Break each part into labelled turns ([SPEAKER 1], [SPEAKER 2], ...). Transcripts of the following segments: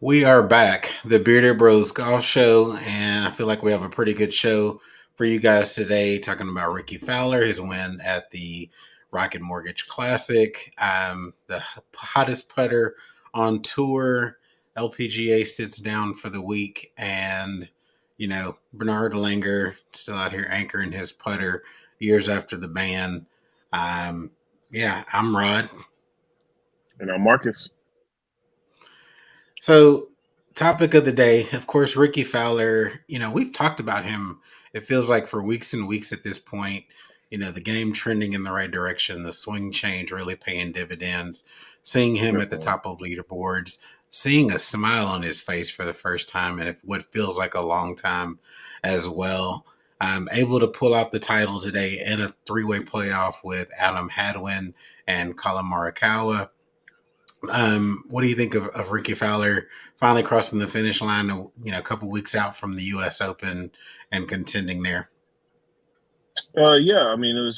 [SPEAKER 1] We are back, the Bearded Bros Golf Show, and I feel like we have a pretty good show for you guys today. Talking about Rickie Fowler, his win at the Rocket Mortgage Classic, the hottest putter on tour. LPGA sits down for the week, and Bernhard Langer still out here anchoring his putter years after the ban. Um, yeah, I'm Rod.
[SPEAKER 2] And I'm Marcus.
[SPEAKER 1] So, topic of the day, of course, Rickie Fowler. We've talked about him. It feels like for weeks and weeks at this point. The game trending in the right direction, the swing change really paying dividends. Seeing him at the
[SPEAKER 2] Definitely.
[SPEAKER 1] top of leaderboards, seeing a smile on his face for the first time, and what feels like a long time as well. Able to pull out the title today in a three-way playoff with Adam Hadwin and Colin Morikawa. What do you think of Rickie Fowler finally crossing the finish line? A couple weeks out from the U.S. Open and contending there.
[SPEAKER 2] Yeah, I mean, it was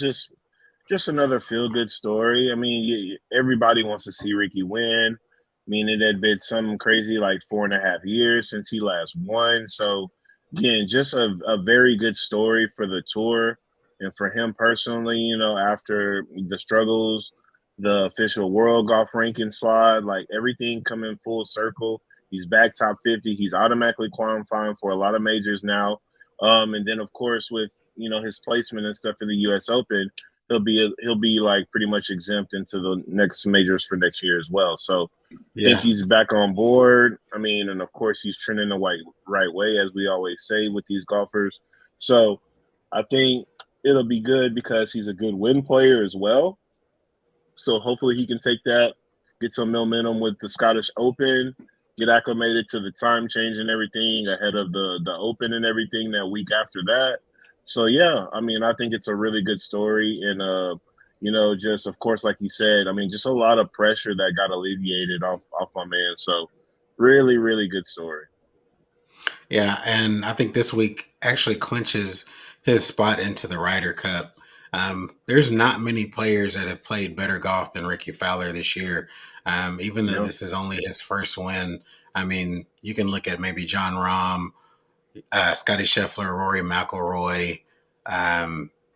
[SPEAKER 2] just another feel good story. I mean, everybody wants to see Ricky win. I mean, it had been something crazy like 4.5 years since he last won. So, again, just a very good story for the tour and for him personally. After the struggles, the official world golf ranking slide, like everything coming full circle. He's back top 50. He's automatically qualifying for a lot of majors now. And then, of course, with his placement and stuff in the U.S. Open, he'll be like pretty much exempt into the next majors for next year as well. So I think
[SPEAKER 1] Yeah,
[SPEAKER 2] he's back on board. I mean, and of course he's trending the right way, as we always say with these golfers. So I think it'll be good because he's a good win player as well. So hopefully he can take that, get some momentum with the Scottish Open, get acclimated to the time change and everything ahead of the Open and everything that week after that. So yeah, I mean, I think it's a really good story, and just of course, like you said, I mean, just a lot of pressure that got alleviated off my man. So really, really good story.
[SPEAKER 1] yeah, and I think this week actually clinches his spot into the Ryder Cup. There's not many players that have played better golf than Rickie Fowler this year. Even though
[SPEAKER 2] No,
[SPEAKER 1] this is only his first win, I mean, you can look at maybe John Rahm, Scotty Scheffler, Rory McIlroy,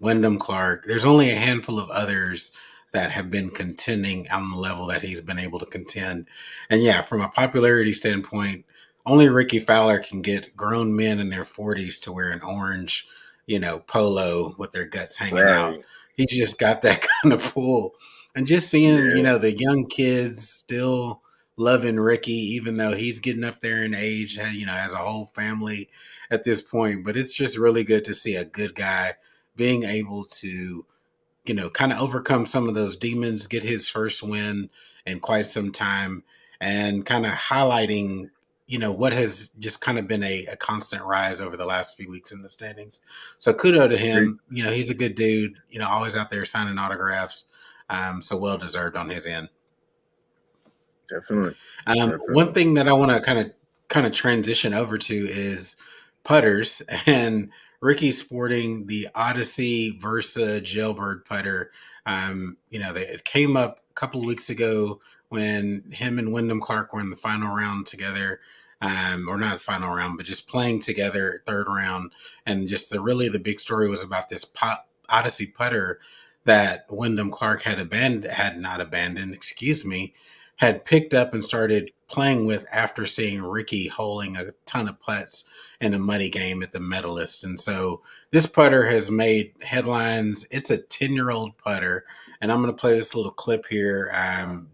[SPEAKER 1] Wyndham Clark. There's only a handful of others that have been contending on the level that he's been able to contend. And yeah, from a popularity standpoint, only Rickie Fowler can get grown men in their 40s to wear an orange, polo with their guts hanging out.
[SPEAKER 2] right.
[SPEAKER 1] He's just got that kind of pull. And just seeing,
[SPEAKER 2] Yeah,
[SPEAKER 1] the young kids still loving Rickie, even though he's getting up there in age, has a whole family at this point. But it's just really good to see a good guy being able to, kind of overcome some of those demons, get his first win in quite some time, and kind of highlighting, what has just kind of been a constant rise over the last few weeks in the standings. So kudo to
[SPEAKER 2] agree.
[SPEAKER 1] him. He's a good dude, always out there signing autographs. So well deserved on his end.
[SPEAKER 2] Definitely,
[SPEAKER 1] One
[SPEAKER 2] definitely.
[SPEAKER 1] thing that I want to kind of transition over to is putters, and Rickie's sporting the Odyssey Versa Jailbird putter. It came up a couple of weeks ago when him and Wyndham Clark were in the final round together. Or not final round, but just playing together, third round, and just the big story was about this Odyssey putter that Wyndham Clark had not abandoned, excuse me, had picked up and started playing with after seeing Rickie holing a ton of putts in a muddy game at the Medalist. And so this putter has made headlines. It's a 10-year-old putter. And I'm going to play this little clip here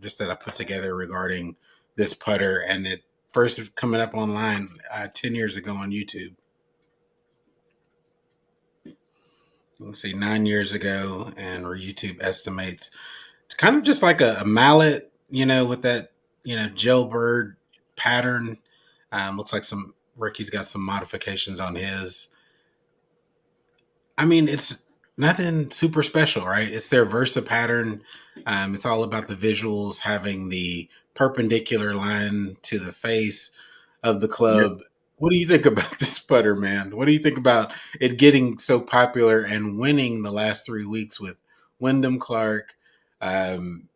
[SPEAKER 1] just that I put together regarding this putter. And it first coming up online 10 years ago on YouTube. Let's see, 9 years ago, and where YouTube estimates it's kind of just like a mallet, with that, jailbird pattern. Looks like Ricky's got some modifications on his. I mean, it's nothing super special, right? It's their Versa pattern. It's all about the visuals, having the perpendicular line to the face of the
[SPEAKER 2] Yep.
[SPEAKER 1] club. What do you think about this putter, man? What do you think about it getting so popular and winning the last 3 weeks with Wyndham Clark, um,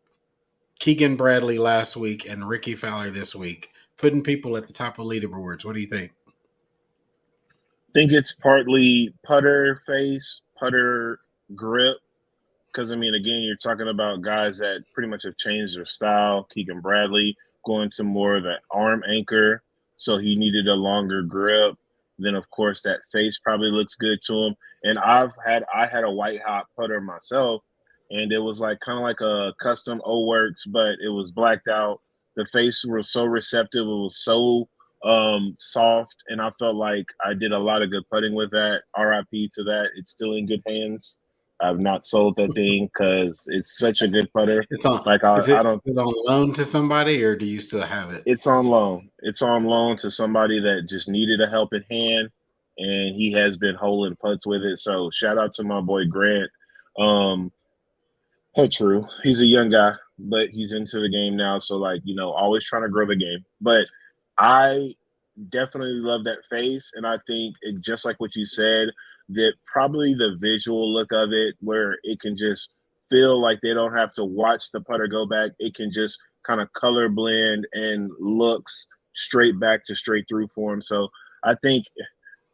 [SPEAKER 1] Keegan Bradley last week, and Rickie Fowler this week? putting people at the top of leaderboards? What do you think?
[SPEAKER 2] Think it's partly putter face, putter grip. Because I mean, again, you're talking about guys that pretty much have changed their style. Keegan Bradley going to more of the arm anchor, so he needed a longer grip. Then, of course, that face probably looks good to him. And I had a white hot putter myself, and it was like kind of like a custom O Works, but it was blacked out. The face was so receptive, it was so soft, and I felt like I did a lot of good putting with that. RIP to that. It's still in good hands. I've not sold that thing because it's such a good putter.
[SPEAKER 1] It's on.
[SPEAKER 2] Like
[SPEAKER 1] Is
[SPEAKER 2] I
[SPEAKER 1] it
[SPEAKER 2] don't.
[SPEAKER 1] on loan to somebody, or do you still have it?
[SPEAKER 2] It's on loan. It's on loan to somebody that just needed a helping hand, and he has been holding putts with it. So shout out to my boy Grant. Um, True. He's a young guy, but he's into the game now. So like always trying to grow the game. But I definitely love that face, and I think just like what you said, that probably the visual look of it, where it can just feel like they don't have to watch the putter go back. It can just kind of color blend and looks straight back to straight through for him. So I think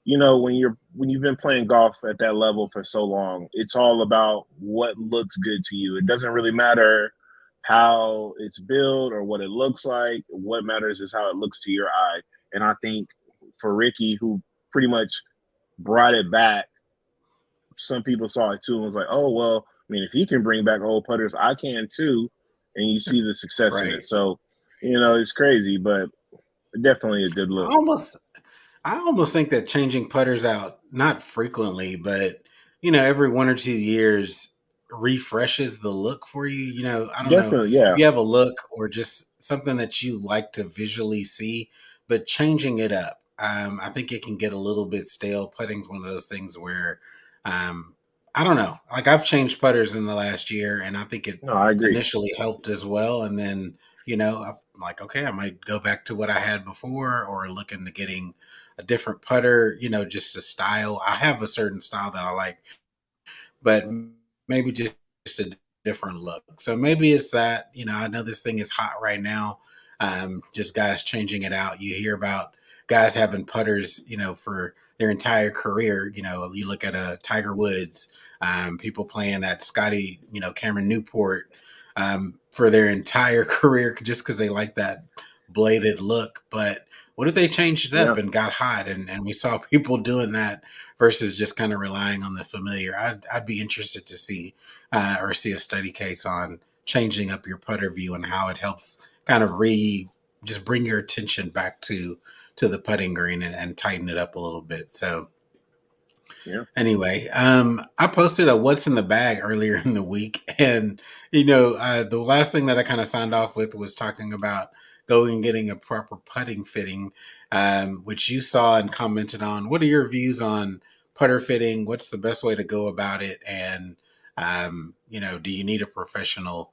[SPEAKER 2] when you've been playing golf at that level for so long, it's all about what looks good to you. It doesn't really matter how it's built or what it looks like. What matters is how it looks to your eye. And I think for Rickie, who pretty much brought it back, some people saw it too and was like, oh well, I mean, if he can bring back old putters, I can too. And you see the success in it.
[SPEAKER 1] Right.
[SPEAKER 2] So, it's crazy, but definitely a good
[SPEAKER 1] I
[SPEAKER 2] look.
[SPEAKER 1] almost I almost think that changing putters out, not frequently, but every 1 or 2 years refreshes the look for you. I don't know
[SPEAKER 2] Definitely,
[SPEAKER 1] if
[SPEAKER 2] yeah.
[SPEAKER 1] you have a look or just something that you like to visually see, but changing it up. I think it can get a little bit stale. Putting's one of those things where, um, I don't know. Like I've changed putters in the last year, and I think it
[SPEAKER 2] No, I agree.
[SPEAKER 1] initially helped as well. And then, I'm like, okay, I might go back to what I had before, or look into getting a different putter, just a style. I have a certain style that I like, but maybe just a different look. So maybe it's that, I know this thing is hot right now. Just guys changing it out. You hear about guys having putters, for their entire career. You look at a Tiger Woods, people playing that Scotty, Cameron Newport for their entire career just because they like that bladed look. But what if they changed it
[SPEAKER 2] Yeah.
[SPEAKER 1] up and got hot and we saw people doing that versus just kind of relying on the familiar? I'd be interested to see or see a study case on changing up your putter view and how it helps kind of just bring your attention back to the putting green and tighten it up a little bit. So
[SPEAKER 2] Yeah.
[SPEAKER 1] anyway, I posted a what's in the bag earlier in the week, and the last thing that I kind of signed off with was talking about going and getting a proper putting fitting, which you saw and commented on. What are your views on putter fitting? What's the best way to go about it? And do you need a professional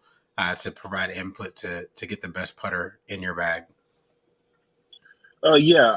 [SPEAKER 1] to provide input to get the best putter in your bag?
[SPEAKER 2] Yeah,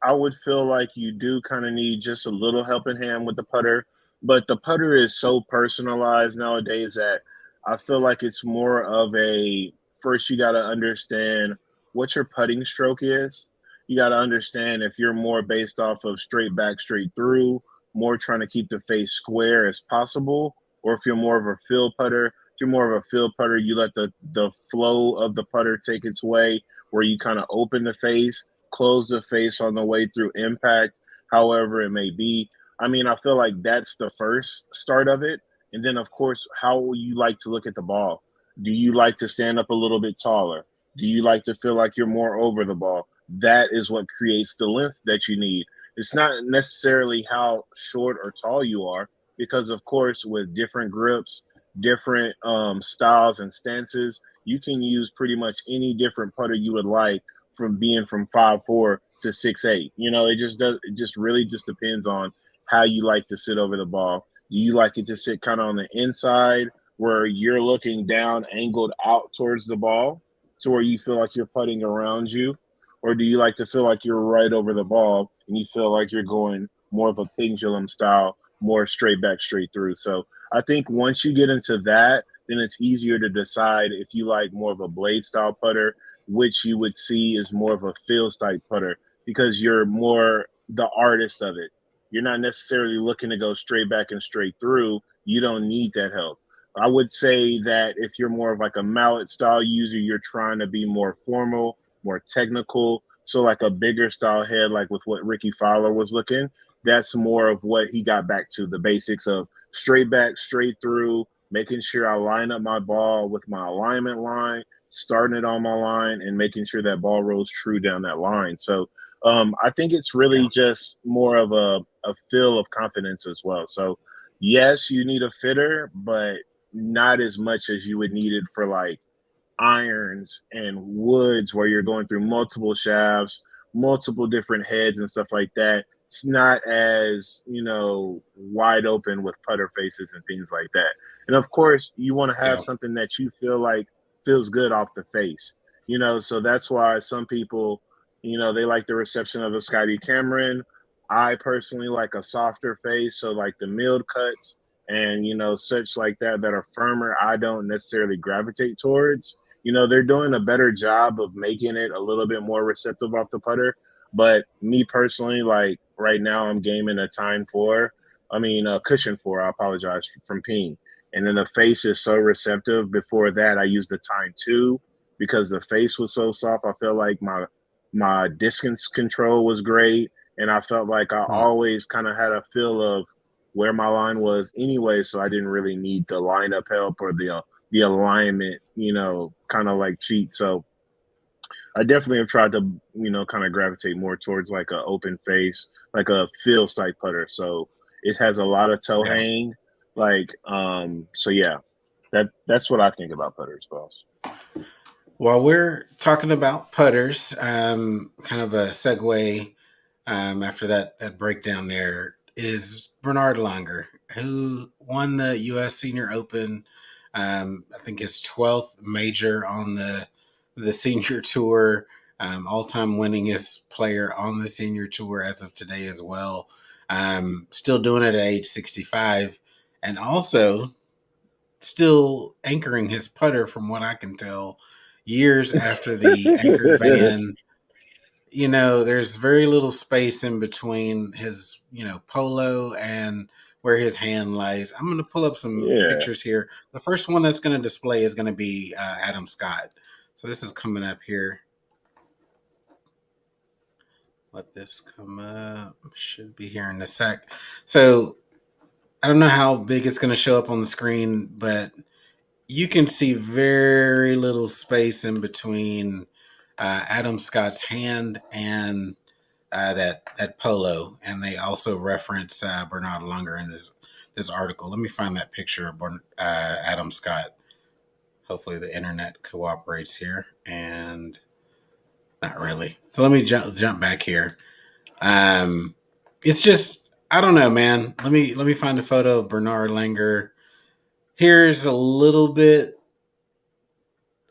[SPEAKER 2] I would feel like you do kind of need just a little helping hand with the putter, but the putter is so personalized nowadays that I feel like it's more of a first you got to understand what your putting stroke is. You got to understand if you're more based off of straight back, straight through, more trying to keep the face square as possible, or if you're more of a field putter. If you're more of a field putter, you let the flow of the putter take its way, where you kind of open the face, close the face on the way through impact, however it may be. I mean, I feel like that's the first start of it. And then, of course, how will you like to look at the ball? Do you like to stand up a little bit taller? Do you like to feel like you're more over the ball? That is what creates the length that you need. It's not necessarily how short or tall you are, because, of course, with different grips, different styles and stances, you can use pretty much any different putter you would like from being from 5'4" to 6'8". It just does. It just really just depends on how you like to sit over the ball. Do you like it to sit kind of on the inside where you're looking down, angled out towards the ball, to where you feel like you're putting around you, or do you like to feel like you're right over the ball and you feel like you're going more of a pendulum style, more straight back, straight through? So I think once you get into that, then it's easier to decide if you like more of a blade style putter which you would see is more of a feels type putter because you're more the artist of it. You're not necessarily looking to go straight back and straight through. You don't need that help. I would say that if you're more of like a mallet style user, you're trying to be more formal, more technical. So like a bigger style head, like with what Rickie Fowler was looking, that's more of what he got back to, the basics of straight back, straight through, making sure I line up my ball with my alignment line, starting it on my line, and making sure that ball rolls true down that line. So I think it's
[SPEAKER 1] Yeah.
[SPEAKER 2] really just more of a feel of confidence as well. So yes, you need a fitter, but not as much as you would need it for like irons and woods where you're going through multiple shafts, multiple different heads and stuff like that. It's not as, wide open with putter faces and things like that. And of course, you want to have
[SPEAKER 1] Yeah.
[SPEAKER 2] something that you feel like feels good off the face. So that's why some people, they like the reception of a Scotty Cameron. I personally like a softer face, so like the milled cuts and such like that are firmer. I don't necessarily gravitate towards. They're doing a better job of making it a little bit more receptive off the putter. But me personally, like right now, I'm gaming a Time 4. I mean, a Cushion 4. I apologize from Ping. And then the face is so receptive. Before that, I used the Time 2 because the face was so soft. I felt like my distance control was great, and I felt like I
[SPEAKER 1] Hmm.
[SPEAKER 2] always kind of had a feel of where my line was anyway, so I didn't really need the lineup help or the alignment, kind of like cheat. So I definitely have tried to, kind of gravitate more towards like a open face, like a feel side putter. So it has a lot of toe
[SPEAKER 1] Yeah.
[SPEAKER 2] hang. So yeah, that's what I think about putters, boss.
[SPEAKER 1] While we're talking about putters, kind of a segue after that breakdown there is Bernhard Langer, who won the U.S. Senior Open. I think his 12th major on the senior tour, all time winningest player on the senior tour as of today as well. Still doing it at age 65, and also still anchoring his putter, from what I can tell, years after the anchored ban. There's very little space in between his, polo and where his hand lies. I'm going to pull up some
[SPEAKER 2] Yeah,
[SPEAKER 1] pictures here. The first one that's going to display is going to be Adam Scott. So this is coming up here. Let this come up. Should be here in a sec. So I don't know how big it's going to show up on the screen, but you can see very little space in between Adam Scott's hand and that polo, and they also reference Bernard Langer in this article. Let me find that picture of Adam Scott. Hopefully, the internet cooperates here, and not really. So let me jump back here. Um, it's just I don't know, man. Let me find a photo of Bernard Langer. Here's a little bit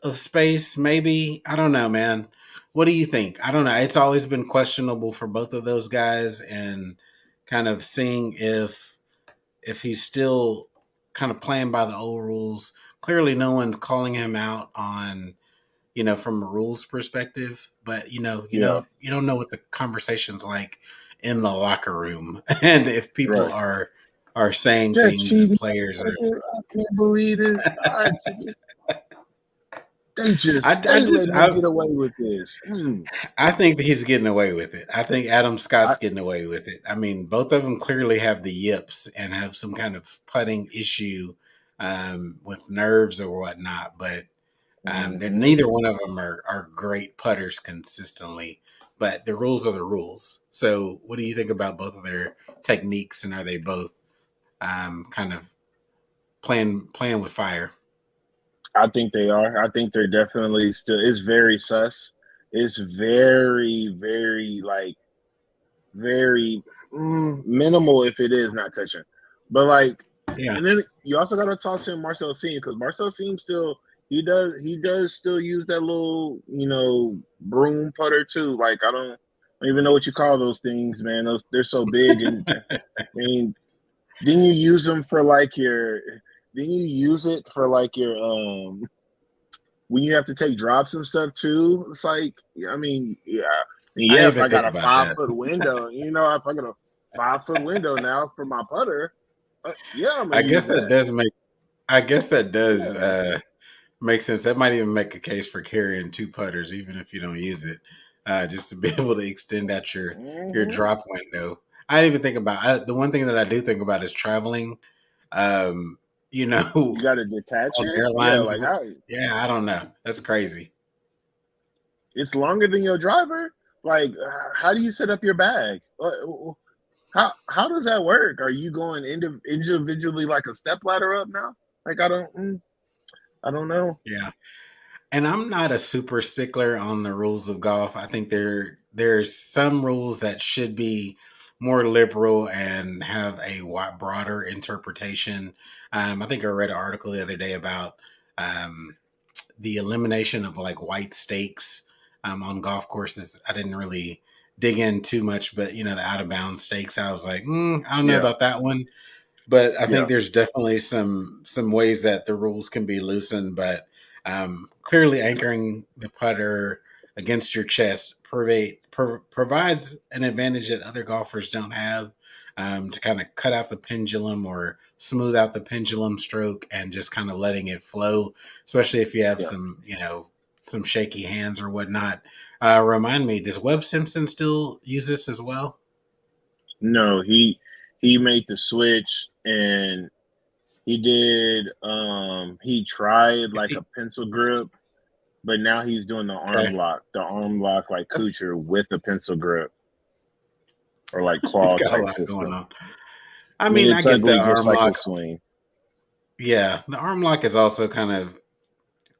[SPEAKER 1] of space, maybe. I don't know, man. What do you think? I don't know. It's always been questionable for both of those guys, and kind of seeing if he's still kind of playing by the old rules. Clearly, no one's calling him out on from a rules perspective, but
[SPEAKER 2] yeah,
[SPEAKER 1] you don't know what the conversation's like in the locker room, and if people
[SPEAKER 2] right.
[SPEAKER 1] are saying
[SPEAKER 2] That
[SPEAKER 1] things and
[SPEAKER 2] cheating.
[SPEAKER 1] players are.
[SPEAKER 2] I can't believe this. They
[SPEAKER 1] I,
[SPEAKER 2] just
[SPEAKER 1] I
[SPEAKER 2] they
[SPEAKER 1] just
[SPEAKER 2] letting him get away with this.
[SPEAKER 1] I think that he's getting away with it. I think Adam
[SPEAKER 2] I,
[SPEAKER 1] Scott's getting away with it. I mean, both of them clearly have the yips and have some kind of putting issue with nerves or whatnot, but they're,
[SPEAKER 2] mhm.
[SPEAKER 1] neither one of them are great putters consistently. But the rules are the rules. So, what do you think about both of their techniques, and are they both kind of playing with fire?
[SPEAKER 2] I think they are. I think they're definitely still. It's very sus. It's very, very like very minimal if it is not touching. But like,
[SPEAKER 1] Yeah.
[SPEAKER 2] and then you also got to toss in Marcel Seam because Marcel Seam still he does still use that little broom putter too. Like I don't even know what you call those things, man. Those they're so big and I mean, didn't you use it for like your when you have to take drops and stuff too, it's like, I mean,
[SPEAKER 1] I didn't
[SPEAKER 2] if
[SPEAKER 1] even
[SPEAKER 2] I got
[SPEAKER 1] think
[SPEAKER 2] a
[SPEAKER 1] about that.
[SPEAKER 2] 5 foot window, if I got a 5 foot window now for my putter, yeah, I'm gonna
[SPEAKER 1] I guess
[SPEAKER 2] use
[SPEAKER 1] that
[SPEAKER 2] that.
[SPEAKER 1] does make. I guess that does
[SPEAKER 2] Yeah.
[SPEAKER 1] make sense. That might even make a case for carrying two putters, even if you don't use it, just to be able to extend out your
[SPEAKER 2] Hmm.
[SPEAKER 1] drop window. I didn't even think about the one thing that I do think about is traveling. Um, you
[SPEAKER 2] You
[SPEAKER 1] know,
[SPEAKER 2] got to detach
[SPEAKER 1] on
[SPEAKER 2] it. Yeah,
[SPEAKER 1] airlines.
[SPEAKER 2] like
[SPEAKER 1] Yeah, I don't know. That's crazy.
[SPEAKER 2] it's longer than your driver. Like, how do you set up your bag? How does that work? Are you going individually like a step ladder up now? Like, I don't know.
[SPEAKER 1] Yeah. And I'm not a super stickler on the rules of golf. I think there's some rules that should be more liberal and have a broader interpretation. I think I read an article the other day about um, the elimination of like white stakes on golf courses. I didn't really dig in too much, but the out of bounds stakes, I was like, I don't know
[SPEAKER 2] Yeah,
[SPEAKER 1] about that one. But I think
[SPEAKER 2] yeah,
[SPEAKER 1] there's definitely some ways that the rules can be loosened, but clearly anchoring the putter against your chest provides an advantage that other golfers don't have, to kind of cut out the pendulum or smooth out the pendulum stroke and just kind of letting it flow, especially if you have
[SPEAKER 2] yeah.
[SPEAKER 1] some shaky hands or whatnot. Remind me, does Webb Simpson still use this as well?
[SPEAKER 2] No, he made the switch and he did. He tried
[SPEAKER 1] Is
[SPEAKER 2] like a
[SPEAKER 1] he
[SPEAKER 2] pencil grip, but now he's doing
[SPEAKER 1] okay?
[SPEAKER 2] the arm lock like
[SPEAKER 1] That's
[SPEAKER 2] Kuchar with a pencil grip or like
[SPEAKER 1] He's
[SPEAKER 2] claw
[SPEAKER 1] got a
[SPEAKER 2] type
[SPEAKER 1] lot going
[SPEAKER 2] system.
[SPEAKER 1] on. I
[SPEAKER 2] I mean,
[SPEAKER 1] mean, I
[SPEAKER 2] it's
[SPEAKER 1] get the
[SPEAKER 2] ugly just
[SPEAKER 1] arm
[SPEAKER 2] like
[SPEAKER 1] lock.
[SPEAKER 2] his swing.
[SPEAKER 1] Yeah, the arm lock is also kind of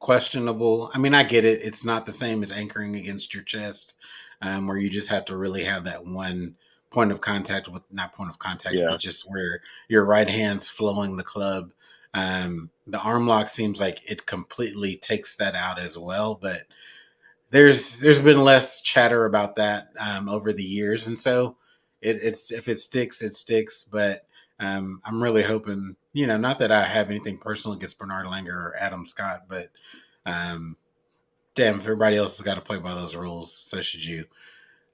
[SPEAKER 1] questionable. I mean, I get it. It's not the same as anchoring against your chest, where you just have to really have that one point of contact with not point of contact, but
[SPEAKER 2] Yeah,
[SPEAKER 1] just where your right hand's flowing the club. The arm lock seems like it completely takes that out as well, but there's been less chatter about that over the years, and so it's if it sticks, it sticks. But I'm really hoping, not that I have anything personal against Bernhard Langer or Adam Scott, but um, damn, if everybody else has got to play by those rules, so should you.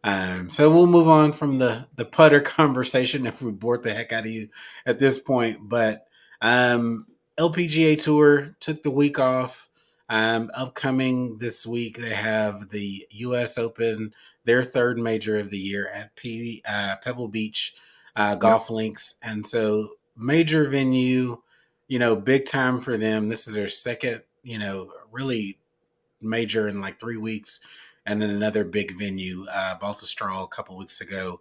[SPEAKER 1] So we'll move on from the putter conversation if we bored the heck out of you at this point. But um, LPGA Tour took the week off. Upcoming this week, they have the U.S. Open, their third major of the year at Pebble Beach
[SPEAKER 2] yep,
[SPEAKER 1] Golf Links, and so major venue, big time for them. This is their second, really major in like 3 weeks, and then another big venue, Baltusrol, a couple weeks ago.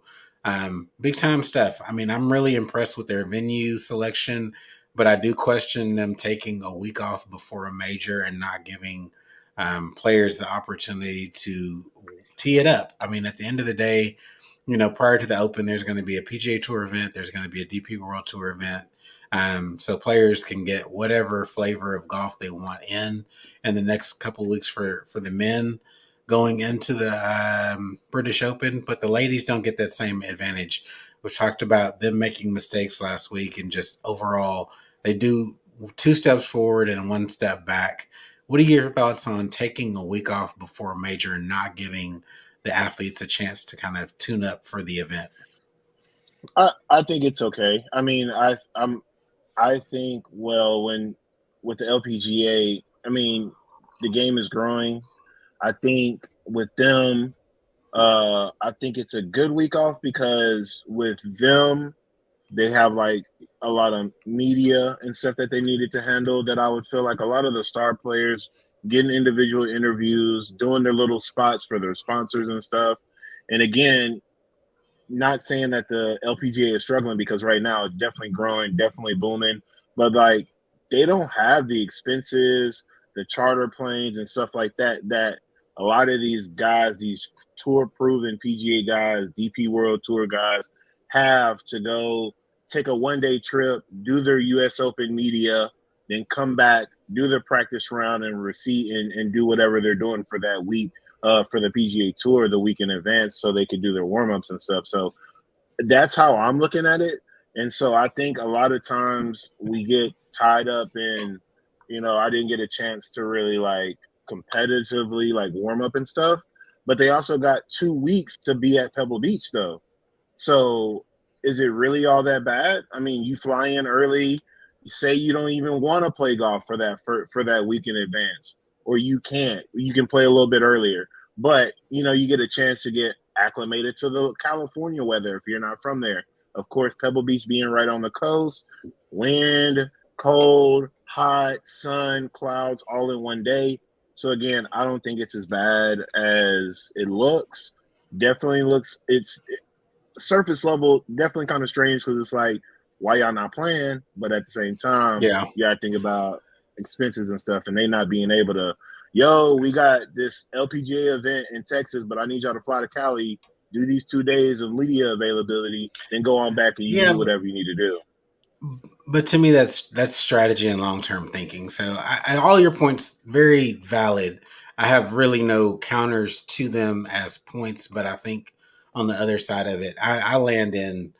[SPEAKER 1] Big time stuff. I mean, I'm really impressed with their venue selection, but I do question them taking a week off before a major and not giving players the opportunity to tee it up. I mean, at the end of the day, prior to the Open, there's going to be a PGA Tour event, there's going to be a DP World Tour event. So players can get whatever flavor of golf they want in the next couple of weeks for the men going into the British Open, but the ladies don't get that same advantage. We talked about them making mistakes last week, and just overall, they do two steps forward and one step back. What are your thoughts on taking a week off before a major and not giving the athletes a chance to kind of tune up for the event?
[SPEAKER 2] I think it's okay. I mean, I think when with the LPGA, I mean, the game is growing. I think with them, I think it's a good week off because with them, they have like a lot of media and stuff that they needed to handle. That I would feel like a lot of the star players getting individual interviews, doing their little spots for their sponsors and stuff. And again, not saying that the LPGA is struggling because right now it's definitely growing, definitely booming, but like they don't have the expenses, the charter planes and stuff like that that a lot of these guys, these tour proven PGA guys, DP World Tour guys have to go take a 1 day trip, do their US Open media, then come back, do their practice round and receipt and do whatever they're doing for that week for the PGA Tour the week in advance so they could do their warm ups and stuff. So that's how I'm looking at it. And so I think a lot of times we get tied up in, I didn't get a chance to really like competitively like warm up and stuff. But they also got 2 weeks to be at Pebble Beach though. So is it really all that bad? I mean, you fly in early, you say you don't even want to play golf for that week in advance, or you can't. You can play a little bit earlier, but you get a chance to get acclimated to the California weather if you're not from there. Of course, Pebble Beach being right on the coast, wind, cold, hot, sun, clouds, all in one day. So again, I don't think it's as bad as it looks. Definitely looks it's surface level definitely kind of strange because it's like, why y'all not playing? But at the same time,
[SPEAKER 1] Yeah.
[SPEAKER 2] you gotta think about expenses and stuff, and they not being able to, yo, we got this LPGA event in Texas, but I need y'all to fly to Cali, do these 2 days of media availability, then go on back and you can
[SPEAKER 1] Yeah,
[SPEAKER 2] do whatever you need to do.
[SPEAKER 1] but to me, that's strategy and long term thinking. So all your points very valid. I have really no counters to them as points, but I think on the other side of it, I land in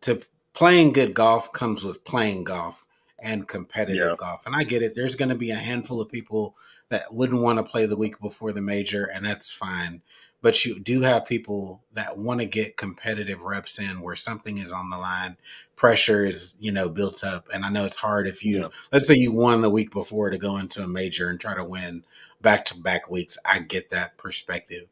[SPEAKER 1] to playing good golf comes with playing golf and
[SPEAKER 2] Yeah,
[SPEAKER 1] competitive golf. And I get it. There's going to be a handful of people that wouldn't want to play the week before the major, and that's fine. But you do have people that want to get competitive reps in where something is on the line, pressure is, built up. And I know it's hard if
[SPEAKER 2] yeah,
[SPEAKER 1] let's say you won the week before to go into a major and try to win back to back weeks. I get that perspective.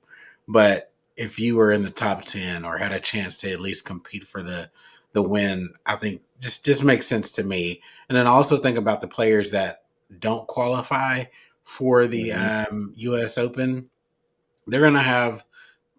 [SPEAKER 1] But if you were in the top 10 or had a chance to at least compete for the win, I think just makes sense to me. And then also think about the players that don't qualify for the
[SPEAKER 2] hmm
[SPEAKER 1] U.S. Open. They're going to have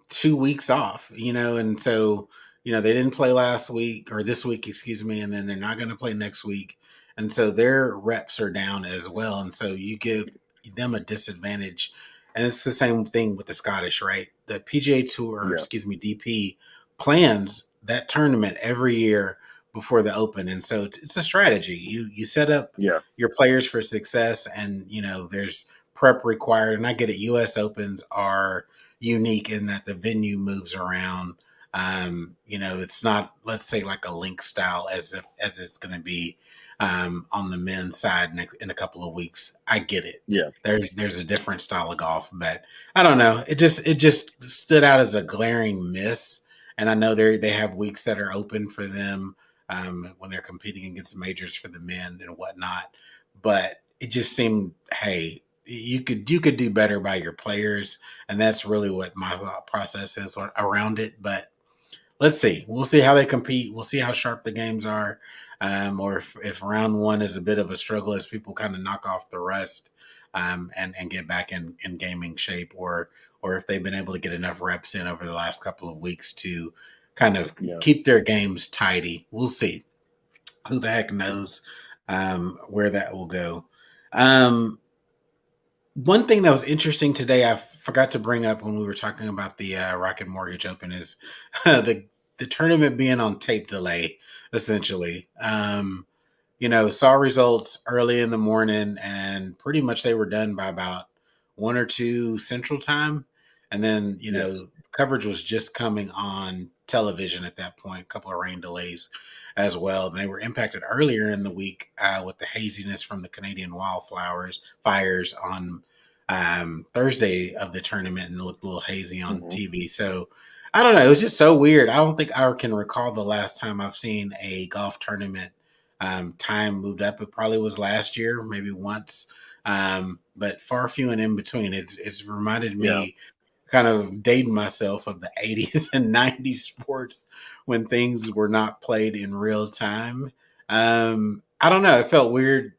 [SPEAKER 1] 2 weeks off, and so they didn't play last week or this week, excuse me, and then they're not going to play next week, and so their reps are down as well, and so you give them a disadvantage. And it's the same thing with the Scottish, right? The PGA Tour, or
[SPEAKER 2] yeah,
[SPEAKER 1] excuse me, DP plans that tournament every year before the Open, and so it's a strategy. You set up
[SPEAKER 2] yeah,
[SPEAKER 1] your players for success, and there's prep required. And I get it. U.S. Opens are unique in that the venue moves around. It's not, let's say, like a link style as it's going to be on the men's side in a couple of weeks. I get it.
[SPEAKER 2] yeah,
[SPEAKER 1] There's a different style of golf, but I don't know. It just stood out as a glaring miss. And I know they have weeks that are open for them when they're competing against majors for the men and whatnot. But it just seemed, hey, you could do better by your players, and that's really what my thought process is around it. But let's see. We'll see how they compete. We'll see how sharp the games are, or if round one is a bit of a struggle as people kind of knock off the rust and get back in gaming shape, or if they've been able to get enough reps in over the last couple of weeks to kind of
[SPEAKER 2] yeah.
[SPEAKER 1] keep their games tidy. We'll see. Who the heck knows where that will go. Um, One thing that was interesting today, I forgot to bring up when we were talking about the Rocket Mortgage Open, is the tournament being on tape delay, essentially. Saw results early in the morning, and pretty much they were done by about 1 or 2 Central Time, and then
[SPEAKER 2] Yes.
[SPEAKER 1] coverage was just coming on television at that point. A couple of rain delays as well. And they were impacted earlier in the week with the haziness from the Canadian wildflowers fires on Thursday of the tournament, and it looked a little hazy on
[SPEAKER 2] hmm
[SPEAKER 1] TV. So I don't know. It was just so weird. I don't think I can recall the last time I've seen a golf tournament time moved up. It probably was last year, maybe once, but far few and in between. It's reminded
[SPEAKER 2] Yeah.
[SPEAKER 1] me, kind of dating myself, of the 80s and 90s sports when things were not played in real time. I don't know. It felt weird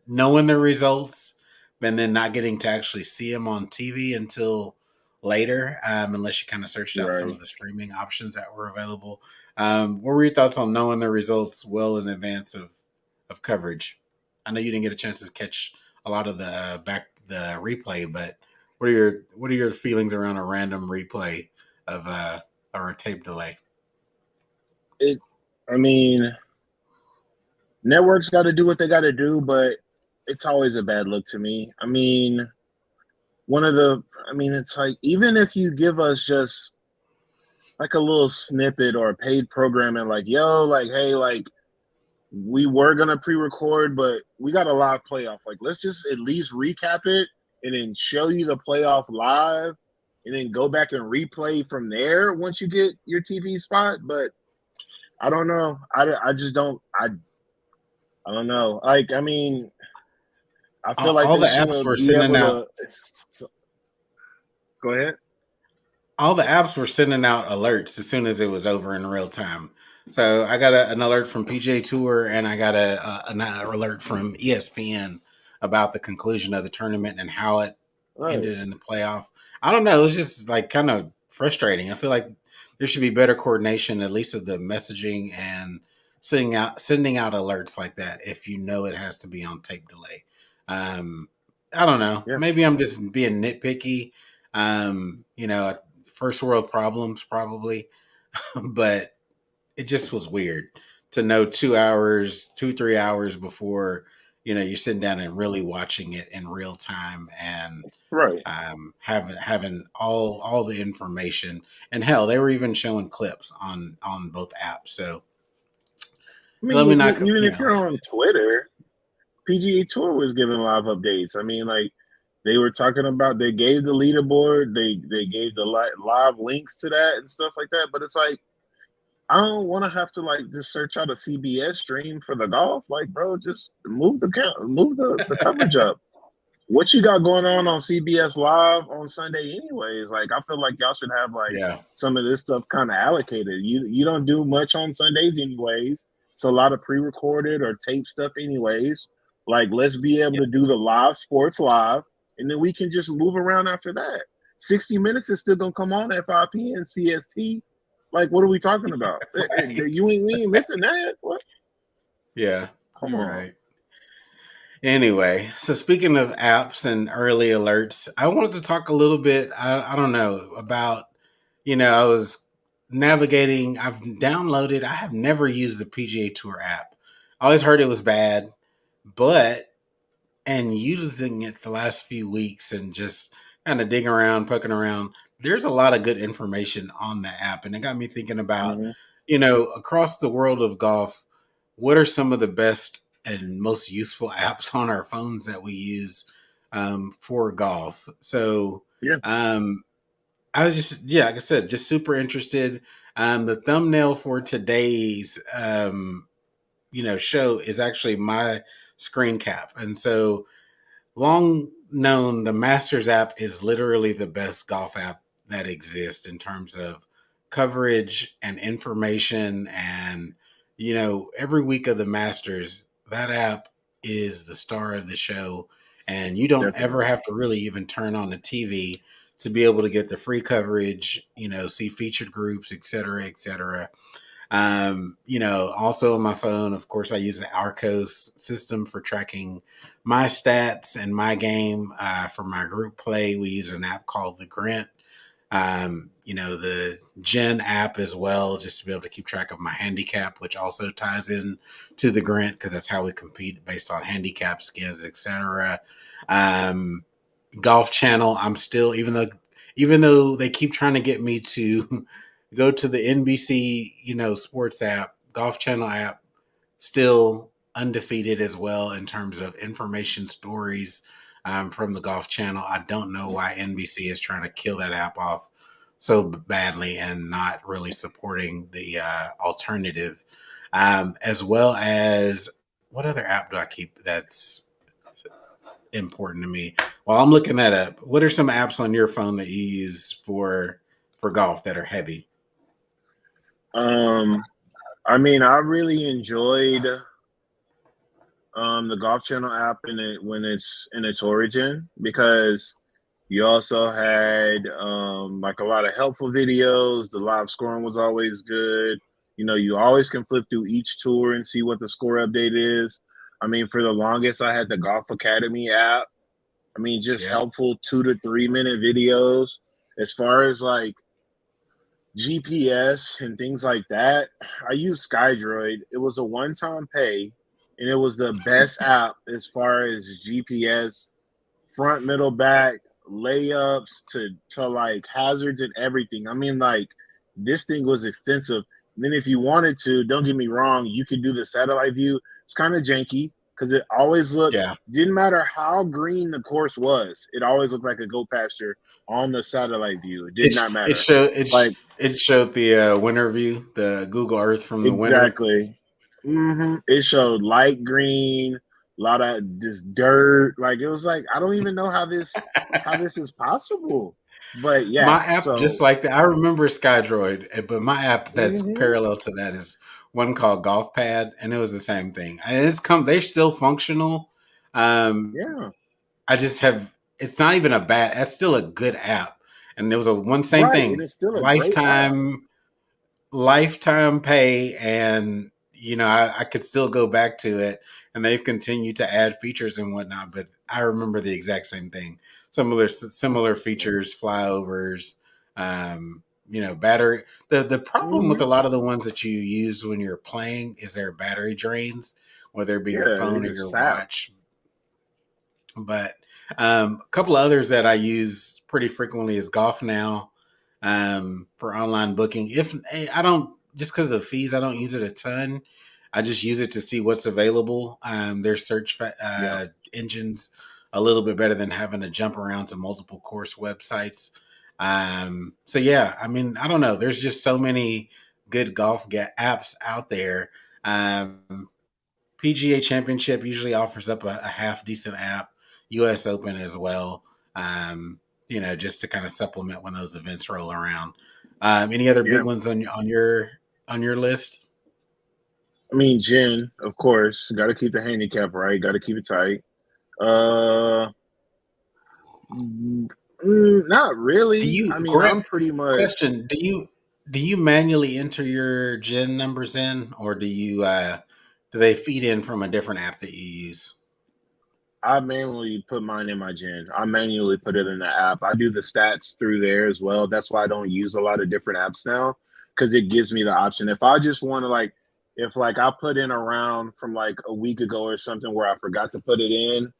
[SPEAKER 1] knowing the results and then not getting to actually see them on TV until later, unless you kind of searched out some
[SPEAKER 2] Right.
[SPEAKER 1] of the streaming options that were available. What were your thoughts on knowing the results well in advance of coverage? I know you didn't get a chance to catch a lot of the replay, but what are your feelings around a random replay of or a tape delay?
[SPEAKER 2] It. I mean, networks got to do what they got to do, but it's always a bad look to me. I mean, one of the, I mean, it's like, even if you give us just like a little snippet or a paid programming, like, yo, like, hey, like, we were going to pre record, but we got a live playoff. Like, let's just at least recap it and then show you the playoff live and then go back and replay from there once you get your TV spot. But I don't know. I just don't. I don't know. Like, I mean, I feel like
[SPEAKER 1] All
[SPEAKER 2] they
[SPEAKER 1] the apps
[SPEAKER 2] should
[SPEAKER 1] were
[SPEAKER 2] be
[SPEAKER 1] sending
[SPEAKER 2] able
[SPEAKER 1] out
[SPEAKER 2] to. Go ahead.
[SPEAKER 1] all the apps were sending out alerts as soon as it was over in real time. So I got an alert from PGA Tour, and I got an alert from ESPN about the conclusion of the tournament and how it
[SPEAKER 2] Right.
[SPEAKER 1] ended in the playoff. I don't know. It was just like kind of frustrating. I feel like there should be better coordination, at least of the messaging and sending out alerts like that if you know it has to be on tape delay. Um, I don't know.
[SPEAKER 2] Yeah.
[SPEAKER 1] Maybe I'm just being nitpicky. First world problems probably, but it just was weird to know 2 hours, 3 hours before you're sitting down and really watching it in real time and
[SPEAKER 2] Right.
[SPEAKER 1] having all the information. And hell, they were even showing clips on both apps. So
[SPEAKER 2] I
[SPEAKER 1] let
[SPEAKER 2] mean,
[SPEAKER 1] me not,
[SPEAKER 2] even if you're on Twitter, PGA Tour was giving live updates. I mean, like they were talking about, they gave the leaderboard, they gave the live links to that and stuff like that. But it's like I don't want to have to like just search out a CBS stream for the golf. Like, bro, just move the coverage up. What you got going on CBS Live on Sunday, anyways? Like, I feel like y'all should have like
[SPEAKER 1] yeah,
[SPEAKER 2] some of this stuff kind of allocated. You don't do much on Sundays, anyways. It's a lot of pre-recorded or tape stuff, anyways. Like, let's be able
[SPEAKER 1] yeah,
[SPEAKER 2] to do the live sports live, and then we can just move around after that. 60 Minutes is still gonna come on at 5 p.m. CST. Like, what are we talking about?
[SPEAKER 1] right,
[SPEAKER 2] We ain't missing that. What?
[SPEAKER 1] yeah,
[SPEAKER 2] Come
[SPEAKER 1] you're
[SPEAKER 2] on.
[SPEAKER 1] right. Anyway, so speaking of apps and early alerts, I wanted to talk a little bit. I don't know about, I was navigating, I've downloaded, I have never used the PGA Tour app. I always heard it was bad, but, and using it the last few weeks and just kind of digging around, poking around, there's a lot of good information on the app. And it got me thinking about,
[SPEAKER 2] Mm-hmm.
[SPEAKER 1] across the world of golf, what are some of the best and most useful apps on our phones that we use for golf? So
[SPEAKER 2] Yeah,
[SPEAKER 1] um, I was just, yeah, like I said, just super interested. The thumbnail for today's, show is actually my screen cap. And so long known, the Masters app is literally the best golf app that exists in terms of coverage and information. And, every week of the Masters, that app is the star of the show. And you don't ever
[SPEAKER 2] definitely.
[SPEAKER 1] have to really even turn on the TV to be able to get the free coverage, see featured groups, et cetera, et cetera. Also on my phone, of course, I use the Arcos system for tracking my stats and my game. For my group play, we use an app called the Grint. The Gen app as well, just to be able to keep track of my handicap, which also ties in to the Grint because that's how we compete based on handicap skins, etc. Um, Golf Channel, I'm still, even though they keep trying to get me to go to the NBC, sports app, Golf Channel app, still undefeated as well in terms of information stories from the Golf Channel. I don't know why NBC is trying to kill that app off so badly and not really supporting the alternative. As well as, what other app do I keep that's important to me? While I'm looking that up, what are some apps on your phone that you use for golf that are heavy?
[SPEAKER 2] Um, I mean, I really enjoyed the Golf Channel app in it when it's in its origin because you also had like a lot of helpful videos. The live scoring was always good. You always can flip through each tour and see what the score update is. I mean, for the longest, I had the Golf Academy app. I mean, just
[SPEAKER 1] Yep.
[SPEAKER 2] helpful 2 to 3 minute videos. As far as like GPS and things like that, I use SkyDroid. It was a one-time pay, and it was the best app as far as GPS, front, middle, back, layups to like hazards and everything. I mean, like this thing was extensive. And then if you wanted to, don't get me wrong, you could do the satellite view. It's kind of janky because it always looked,
[SPEAKER 1] Yeah.
[SPEAKER 2] didn't matter how green the course was, it always looked like a goat pasture on the satellite view. It did
[SPEAKER 1] It
[SPEAKER 2] not
[SPEAKER 1] it
[SPEAKER 2] matter.
[SPEAKER 1] showed
[SPEAKER 2] Like
[SPEAKER 1] it showed the winter view, the Google Earth from the winter.
[SPEAKER 2] exactly. It showed light green, a lot of this dirt. Like it was like I don't even know how this is possible. But yeah,
[SPEAKER 1] My app just
[SPEAKER 2] so
[SPEAKER 1] like that. I remember SkyDroid, but my app that's
[SPEAKER 2] hmm
[SPEAKER 1] parallel to that is one called Golf Pad, and it was the same thing. And it's come. They're still functional. Um,
[SPEAKER 2] yeah,
[SPEAKER 1] I just have. It's not even a bad. That's still a good app. And there was a one same
[SPEAKER 2] right. It
[SPEAKER 1] thing.
[SPEAKER 2] is still a great app.
[SPEAKER 1] Lifetime pay, and I could still go back to it, and they've continued to add features and whatnot. But I remember the exact same thing. Similar features, flyovers, battery. The problem with
[SPEAKER 2] hmm
[SPEAKER 1] a lot of the ones that you use when you're playing is their battery drains, whether it be your
[SPEAKER 2] Yeah, they
[SPEAKER 1] phone or
[SPEAKER 2] just
[SPEAKER 1] your
[SPEAKER 2] sap.
[SPEAKER 1] watch. But a couple of others that I use pretty frequently is Golf Now, for online booking. If I don't, just because of the fees, I don't use it a ton. I just use it to see what's available. Their
[SPEAKER 2] Yeah,
[SPEAKER 1] engines a little bit better than having to jump around to multiple course websites. So yeah, I mean, I don't know. There's just so many good apps out there. PGA Championship usually offers up a half decent app. US Open as well. Just to kind of supplement when those events roll around. Any other big
[SPEAKER 2] yeah.
[SPEAKER 1] ones on your list?
[SPEAKER 2] I mean, Jen, of course, got to keep the handicap right. Got to keep it tight. Uh, not
[SPEAKER 1] Do
[SPEAKER 2] really. I
[SPEAKER 1] you
[SPEAKER 2] mean,
[SPEAKER 1] correct
[SPEAKER 2] I'm pretty much.
[SPEAKER 1] question? Do you manually enter your gen numbers in, or do they feed in from a different app that you use?
[SPEAKER 2] I manually put mine in my gen. I manually put it in the app. I do the stats through there as well. That's why I don't use a lot of different apps now because it gives me the option. If I just want to like, if like I put in a round from like a week ago or something where I forgot to put it in,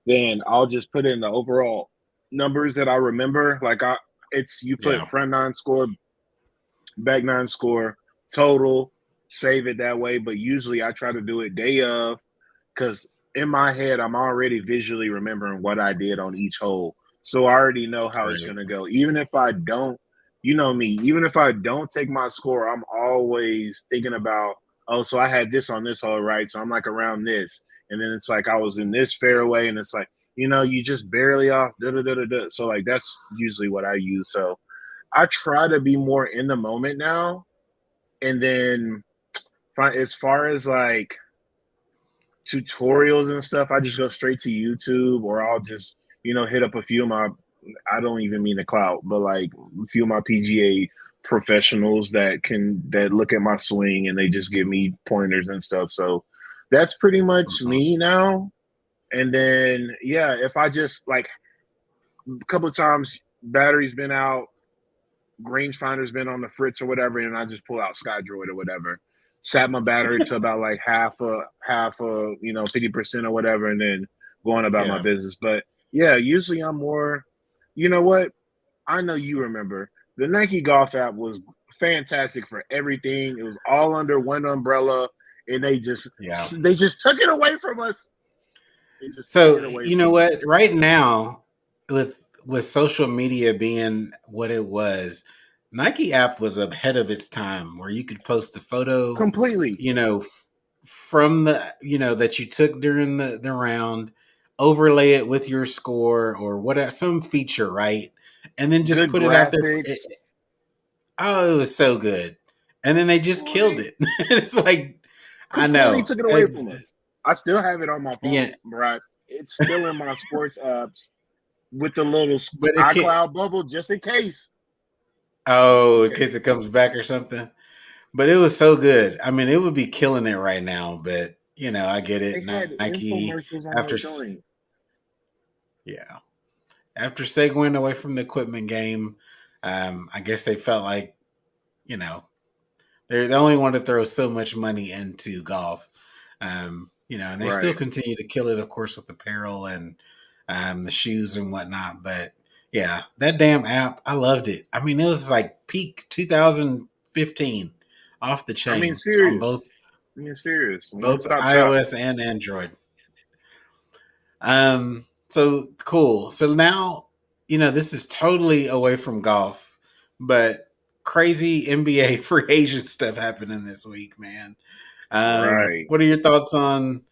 [SPEAKER 2] then I'll just put in the overall numbers that I remember. It's you put
[SPEAKER 1] Yeah,
[SPEAKER 2] front nine score, back nine score, total, save it that way. But usually I try to do it day of because in my head I'm already visually remembering what I did on each hole, so I already know how it's
[SPEAKER 1] right.
[SPEAKER 2] gonna go. Even if I don't, you know me, even if I don't take my score, I'm always thinking about, oh, so I had this on this hole, right? So I'm like around this, and then it's like I was in this fairway, and it's like you just barely off. Da, da, da, da, da. So like that's usually what I use. So I try to be more in the moment now, and then as far as like tutorials and stuff, I just go straight to YouTube or I'll just, hit up a few of my, I don't even mean the clout, but like a few of my PGA professionals that look at my swing and they just give me pointers and stuff. So that's pretty much
[SPEAKER 1] Mhm.
[SPEAKER 2] me now. And then, yeah, if I just like a couple of times battery's been out, rangefinder's been on the fritz or whatever, and I just pull out SkyDroid or whatever. Sat my battery to about like half a 50% or whatever, and then going about my
[SPEAKER 1] Yeah.
[SPEAKER 2] business. But yeah, usually I'm more. You know what? I know you remember the Nike Golf app was fantastic for everything. It was all under one umbrella, and
[SPEAKER 1] Yeah.
[SPEAKER 2] they just took it away from us. They just took
[SPEAKER 1] So
[SPEAKER 2] it away
[SPEAKER 1] you know
[SPEAKER 2] from us.
[SPEAKER 1] what? Right now, with social media being what it was, Nike app was ahead of its time, where you could post a photo,
[SPEAKER 2] Completely.
[SPEAKER 1] from that you took during the round, overlay it with your score or whatever, some feature, right, and then just
[SPEAKER 2] Good
[SPEAKER 1] put it out there.
[SPEAKER 2] graphics.
[SPEAKER 1] Oh, it was so good, and then they just killed
[SPEAKER 2] Boy,
[SPEAKER 1] it. It's like, I
[SPEAKER 2] completely
[SPEAKER 1] know,
[SPEAKER 2] took it away from us. I still have it on my
[SPEAKER 1] yeah,
[SPEAKER 2] phone, right? It's still in my sports apps with the little
[SPEAKER 1] but it can't.
[SPEAKER 2] iCloud bubble just in case. Just
[SPEAKER 1] Oh,
[SPEAKER 2] in
[SPEAKER 1] in case
[SPEAKER 2] case.
[SPEAKER 1] it comes back or something. But it was so good. I mean, it would be killing it right now, but I get it.
[SPEAKER 2] They had
[SPEAKER 1] Nike
[SPEAKER 2] infomercials on
[SPEAKER 1] after
[SPEAKER 2] that joint.
[SPEAKER 1] yeah, after segueing away from the equipment game, I guess they felt like you know they only want to throw so much money into golf, and they still
[SPEAKER 2] Right.
[SPEAKER 1] continue to kill it, of course, with apparel and the shoes and whatnot. But yeah, that damn app, I loved it. I mean, it was like peak 2015, off the
[SPEAKER 2] I mean,
[SPEAKER 1] chain on
[SPEAKER 2] serious.
[SPEAKER 1] both
[SPEAKER 2] I mean, serious. One
[SPEAKER 1] both
[SPEAKER 2] stop shop.
[SPEAKER 1] iOS and Android. So cool. So now, this is totally away from golf, but crazy NBA free agent stuff happening this week, man.
[SPEAKER 2] Right.
[SPEAKER 1] What are your thoughts on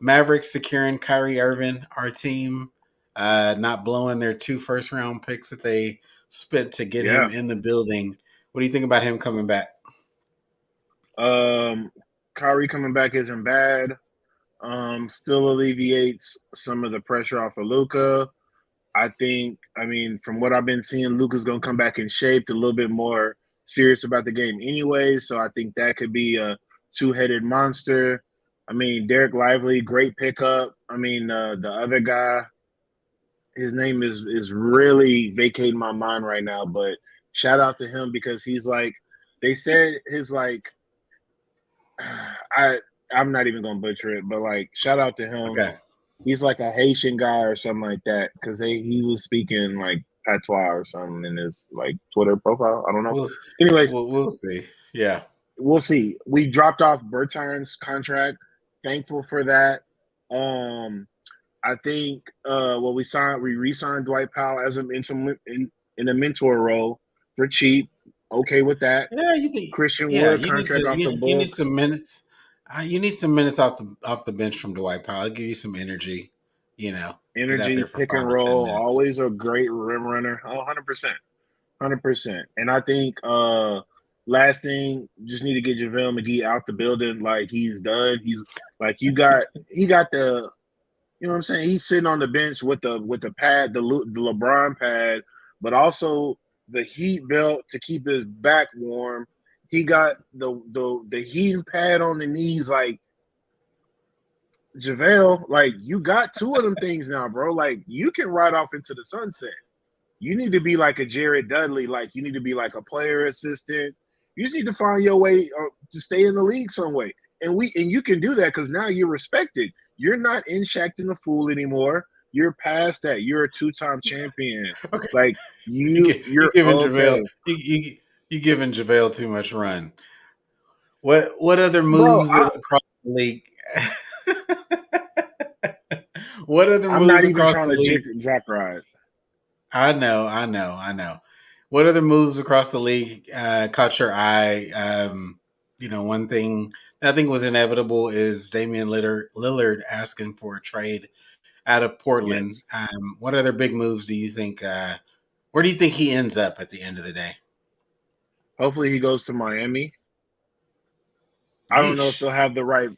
[SPEAKER 1] Mavericks securing Kyrie Irving, our team, not blowing their 2 first-round picks that they spent to get him
[SPEAKER 2] Yeah.
[SPEAKER 1] in the building? What do you think about him coming back?
[SPEAKER 2] Um, Kyrie coming back isn't bad. Still alleviates some of the pressure off of Luka. I mean, from what I've been seeing, Luka's gonna come back in shape, a little bit more serious about the game anyway. So I think that could be a two-headed monster. I mean, Derek Lively, great pickup. I mean, the other guy, his name is really vacating my mind right now, but shout out to him because he's like, they said his like, I'm not even gonna butcher it, but like, shout out to him.
[SPEAKER 1] Okay,
[SPEAKER 2] He's like a Haitian guy or something like that because he was speaking like patois or something in his like Twitter profile. I don't know.
[SPEAKER 1] we'll
[SPEAKER 2] Anyways,
[SPEAKER 1] we'll see. Yeah,
[SPEAKER 2] we'll see. We dropped off Bertans' contract. Thankful for that. Um, I think we re-signed Dwight Powell as in a mentor role for cheap. Okay with that.
[SPEAKER 1] yeah. You think?
[SPEAKER 2] Christian
[SPEAKER 1] Yeah,
[SPEAKER 2] Wood
[SPEAKER 1] you need
[SPEAKER 2] contract
[SPEAKER 1] to.
[SPEAKER 2] off the
[SPEAKER 1] You need
[SPEAKER 2] books.
[SPEAKER 1] some minutes. You need some minutes off the bench from Dwight Powell. I'll give you some energy. Get out
[SPEAKER 2] Energy,
[SPEAKER 1] there for
[SPEAKER 2] pick and
[SPEAKER 1] 5 to 10
[SPEAKER 2] roll,
[SPEAKER 1] minutes.
[SPEAKER 2] always a great rim runner. Oh, 100%. 100%. And I think last thing, just need to get JaVale McGee out the building like he's done. He's like he got the you know what I'm saying? He's sitting on the bench with the pad, the LeBron pad, but also the heat belt to keep his back warm. He got the heating pad on the knees like JaVale, like you got two of them things now, bro. Like you can ride off into the sunset. You need to be like a Jared Dudley. Like you need to be like a player assistant. You just need to find your way to stay in the league some way. And you can do that because now you're respected. You're not in Shaqtin' the Fool anymore. You're past that. You're a two-time champion.
[SPEAKER 1] Okay,
[SPEAKER 2] Like
[SPEAKER 1] you
[SPEAKER 2] you're
[SPEAKER 1] giving JaVale
[SPEAKER 2] okay,
[SPEAKER 1] you giving JaVale too much run. What other
[SPEAKER 2] bro.
[SPEAKER 1] moves across the league? What other
[SPEAKER 2] I'm not
[SPEAKER 1] moves
[SPEAKER 2] even
[SPEAKER 1] across
[SPEAKER 2] trying
[SPEAKER 1] the
[SPEAKER 2] to
[SPEAKER 1] league?
[SPEAKER 2] jack ride.
[SPEAKER 1] I know. What other moves across the league caught your eye? One thing that I think was inevitable is Damian Lillard asking for a trade out of Portland.
[SPEAKER 2] Yes.
[SPEAKER 1] What other big moves do you think? Where do you think he ends up at the end of the day?
[SPEAKER 2] Hopefully he goes to Miami. I don't know if
[SPEAKER 1] Yeesh.
[SPEAKER 2] they'll have the right.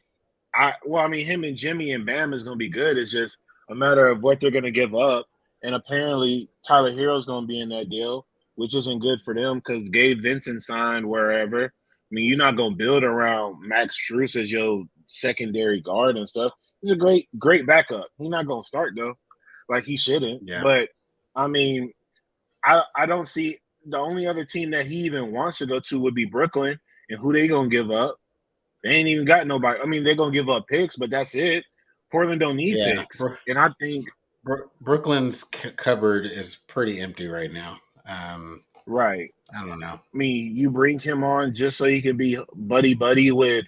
[SPEAKER 2] I mean, him and Jimmy and Bam is going to be good. It's just a matter of what they're going to give up. And apparently, Tyler Hero's going to be in that deal, which isn't good for them because Gabe Vincent signed wherever. I mean, you're not going to build around Max Strus as your secondary guard and stuff. He's a great backup. He's not going to start though, like he shouldn't.
[SPEAKER 1] Yeah.
[SPEAKER 2] But I mean, I don't see the only other team that he even wants to go to would be Brooklyn, and who they going to give up? They ain't even got nobody. I mean, they're gonna give up picks, but that's it. Portland don't need
[SPEAKER 1] Yeah.
[SPEAKER 2] picks, and I think
[SPEAKER 1] Brooklyn's cupboard is pretty empty right now.
[SPEAKER 2] right.
[SPEAKER 1] I don't know.
[SPEAKER 2] I mean, you bring him on just so he can be buddy buddy with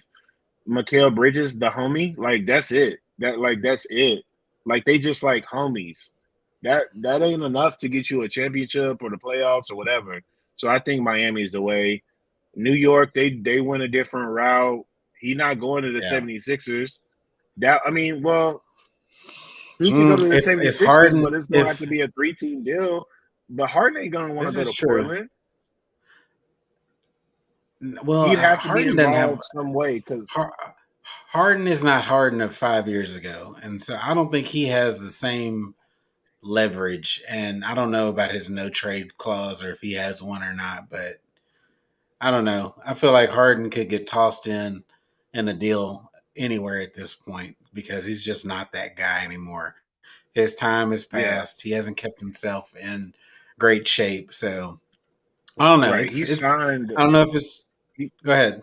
[SPEAKER 2] Mikal Bridges, the homie. Like that's it. That's it. Like they just like homies. That ain't enough to get you a championship or the playoffs or whatever. So I think Miami is the way. New York, they went a different route. He not going to the
[SPEAKER 1] Yeah.
[SPEAKER 2] 76ers. That I mean, well, he could go to the
[SPEAKER 1] If
[SPEAKER 2] 76ers, but
[SPEAKER 1] Harden,
[SPEAKER 2] it's gonna have to
[SPEAKER 1] if
[SPEAKER 2] be a three-team deal. But Harden ain't gonna want to
[SPEAKER 1] this
[SPEAKER 2] go
[SPEAKER 1] is
[SPEAKER 2] to
[SPEAKER 1] true,
[SPEAKER 2] Portland.
[SPEAKER 1] well,
[SPEAKER 2] He'd have to be
[SPEAKER 1] Harden doesn't have
[SPEAKER 2] involved some way because
[SPEAKER 1] Harden is not Harden of 5 years ago, and so I don't think he has the same leverage. And I don't know about his no trade clause or if he has one or not, but I don't know. I feel like Harden could get tossed in a deal anywhere at this point because he's just not that guy anymore. His time has
[SPEAKER 2] yeah,
[SPEAKER 1] passed. He hasn't kept himself in great shape. So I don't know.
[SPEAKER 2] right.
[SPEAKER 1] It's I don't know if it's
[SPEAKER 2] He,
[SPEAKER 1] go ahead.